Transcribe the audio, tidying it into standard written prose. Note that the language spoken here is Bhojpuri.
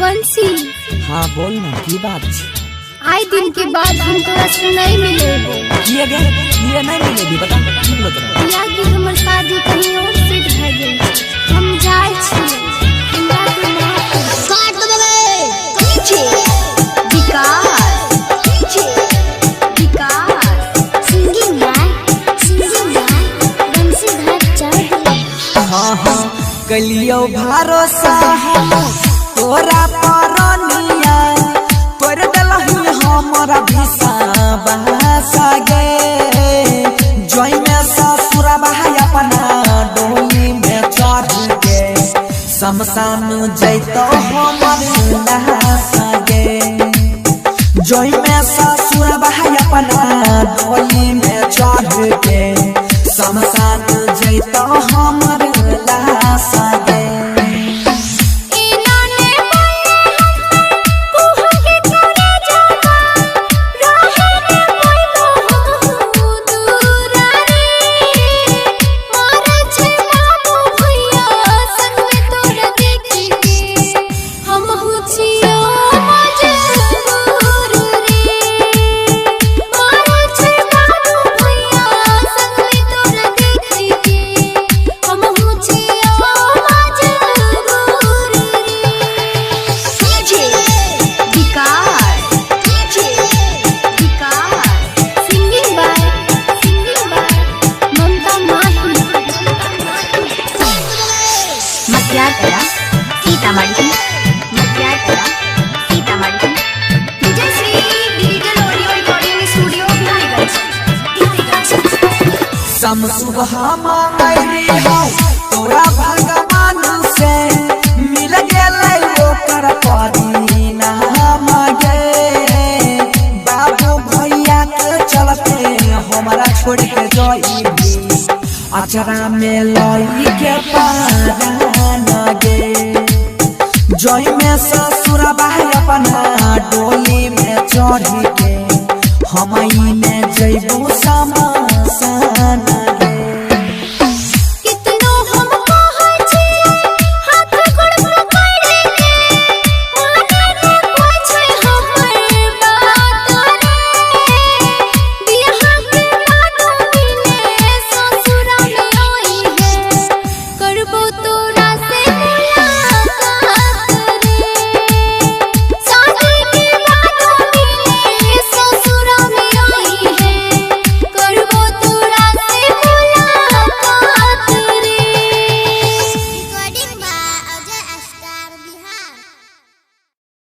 बंसी। हाँ बोल ना की बात आई दिन के बाद हम तोरा से नहीं मिले ये नहीं मिलेगी बता की बोलत रह या कि हमर शादी कहीं और सेट भ गेल हम जाय छी हमरा के माफ काट देबे पीछे विकास पीछे विकास सिंगिंग बंसी घर चढ़। हाँ हाँ कलियो भरोसा हम तोरा परनिया तोर दलही हमरा विश्वास गे जोई में ससुरा भाई अपना डोली में चढ़ के शमशान जैतो हमर लाश गे जोई में ससुरा भाई अपना डोली में चढ़ के शमशान जैतो हमर लाश गे। सुबह मांगली हो तोरा भगवान से मिल गेलै ओकर परीना मांगे बाबू भैया के चलते हमरा छोड़ के जइबी अचरा में लई के पारा गे जई में ससुर भाई अपना डोली में चढ़ के हमई में जइबू शमशान